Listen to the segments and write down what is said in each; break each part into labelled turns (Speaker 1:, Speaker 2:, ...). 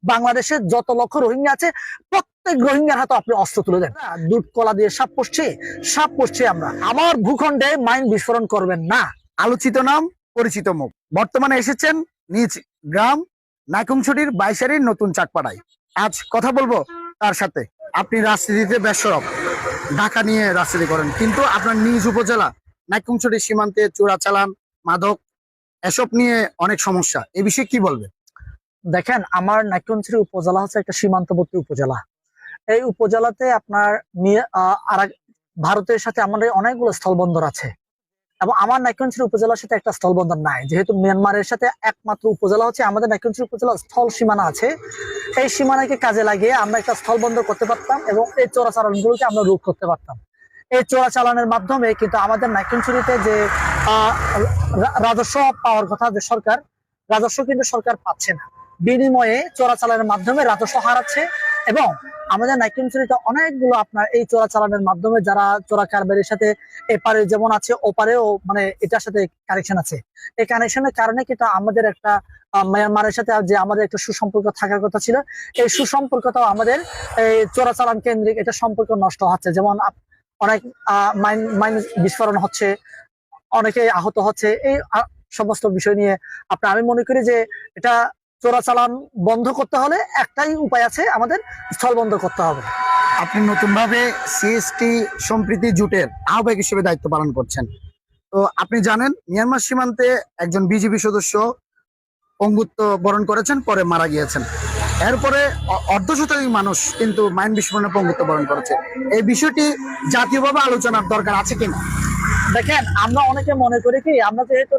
Speaker 1: বাংলাদেশের যত লক্ষ রোহিঙ্গা আছে প্রত্যেক রোহিঙ্গার হাতে আপনি অস্ত্র তুলে দেন। দুধ কলা দিয়ে সাপ পড়ছে আমরা। আমার ভূখণ্ডে মাইন বিস্ফোরণ করবেন না।
Speaker 2: আলোচিত নাম, পরিচিত মুখ, বর্তমানে এসেছেন নিজ গ্রাম নাইকুমছড়ির বাইশারির নতুন চাকপাড়ায়। আজ কথা বলবো তার সাথে। আপনি রাজনীতিতে বেসরব, ঢাকা নিয়ে রাজনীতি করেন, কিন্তু আপনার নিজ উপজেলা নাইকুমছড়ির সীমান্তে চোরাচালান, মাদক এসব নিয়ে অনেক সমস্যা। এই বিষয়ে কি বলবেন?
Speaker 1: দেখেন, আমার নাইকুমছড়ি উপজেলা হচ্ছে একটা সীমান্তবর্তী উপজেলা। এই উপজেলাতে আপনার ভারতের সাথে আমাদের অনেকগুলো স্থলবন্দর আছে এবং আমার নাইকুমছড়ি উপজেলার সাথে একটা স্থলবন্দর নাই। যেহেতু মিয়ানমারের সাথে একমাত্র উপজেলা হচ্ছে আমাদের নাইকুমছড়ি উপজেলা, স্থল সীমানা আছে। এই সীমানাকে কাজে লাগিয়ে আমরা একটা স্থলবন্দর করতে পারতাম এবং এই চোরাচালানগুলোকে আমরা রোধ করতে পারতাম। এই চোরাচালানের মাধ্যমে কিন্তু আমাদের নাইকুমছড়িতে যে রাজস্ব পাওয়ার কথা, যে সরকার রাজস্ব কিন্তু সরকার পাচ্ছে না, বিনিময়ে চোরাচালানের মাধ্যমে রাজস্ব হারাচ্ছে। এবং আমাদের নাইকুমছড়িতে অনেকগুলো আপনার এই চোরাচালানের মাধ্যমে যারা চোরা কারবারির সাথে এপারে যেমন আছে ওপারেও মানে এটার সাথে কানেকশন আছে। এই কানেকশনের কারণে কিন্তু আমাদের একটা মায়ানমারের সাথে যে আমাদের একটা সুসম্পর্ক থাকার কথা ছিল, এই সুসম্পর্কটাও আমাদের এই চোরাচালান কেন্দ্রিক এটা সম্পর্ক নষ্ট হচ্ছে। যেমন অনেক মাইন বিস্ফোরণ হচ্ছে, অনেকে আহত হচ্ছে। এই সমস্ত বিষয় নিয়ে আমি মনে করি যে এটা চোরাচালান বন্ধ করতে হলে একটাই উপায় আছে, আমাদের স্থল বন্ধ করতে হবে।
Speaker 2: আপনি নতুন ভাবে সিএসটি সম্প্রীতি জোটের আহ্বায়ক হিসেবে দায়িত্ব পালন করছেন। তো আপনি জানেন মিয়ানমার সীমান্তে একজন বিজিবি সদস্য পঙ্গুত্ব বরণ করেছেন, পরে মারা গিয়েছেন। এরপরে অর্ধশতাধিক মানুষ কিন্তু মাইন বিস্ফোরণে পঙ্গুত্ব বরণ করেছে। এই বিষয়টি জাতীয়ভাবে আলোচনার দরকার আছে কিনা?
Speaker 1: দেখেন, আমরা অনেকে মনে করি কি, আমরা যেহেতু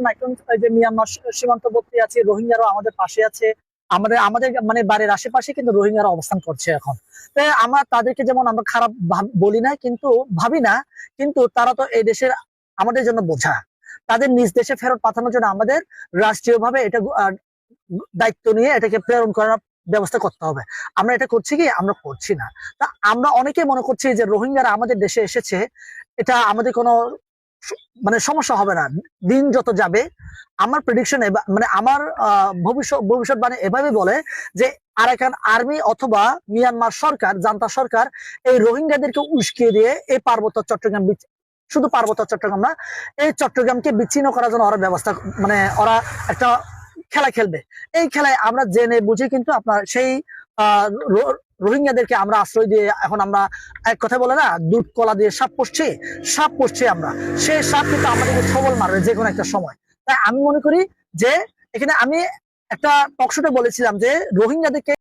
Speaker 1: যে মিয়ানমার সীমান্তবর্তী আছি, রোহিঙ্গারাও আমাদের পাশে আছে, আমাদের আমাদের মানে বাড়ির আশেপাশে কিন্তু রোহিঙ্গারা অবস্থান করছে এখন। তাই আমরা তাদেরকে যেমন আমরা খারাপ বলি না, কিন্তু ভাবি না, কিন্তু তারা তো এই দেশের আমাদের জন্য বোঝা। তাদের নিজ দেশে ফেরত পাঠানোর জন্য আমাদের রাষ্ট্রীয়ভাবে এটা দায়িত্ব নিয়ে এটাকে প্রেরণ করার ব্যবস্থা করতে হবে। আমরা এটা করছি কি? আমরা করছি না। তা আমরা অনেকে মনে করছি যে রোহিঙ্গারা আমাদের দেশে এসেছে, এটা আমাদের কোনো মানে সমস্যা হবে না। দিন যত যাবে, আমার প্রেডিকশন মানে আমার ভবিষ্যৎবাণী এভাবে বলে যে আরাকান আর্মি অথবা মিয়ানমার সরকার, জান্তা সরকার এই রোহিঙ্গাদেরকে উস্কিয়ে দিয়ে এই পার্বত্য চট্টগ্রাম, শুধু পার্বত্য চট্টগ্রাম না, এই চট্টগ্রামকে বিচ্ছিন্ন করার জন্য ওরা ব্যবস্থা, মানে ওরা একটা খেলা খেলবে। এই খেলায় আমরা জেনে বুঝে কিন্তু আপনার সেই রোহিঙ্গাদেরকে আমরা আশ্রয় দিয়ে, এখন আমরা এক কথা বলে না, দুধ কলা দিয়ে সাপ পড়ছে আমরা। সেই সাপ কিন্তু আমাদেরকে সবল মারবে যে কোনো একটা সময়। তাই আমি মনে করি যে এখানে আমি একটা টকশোতে বলেছিলাম যে রোহিঙ্গাদেরকে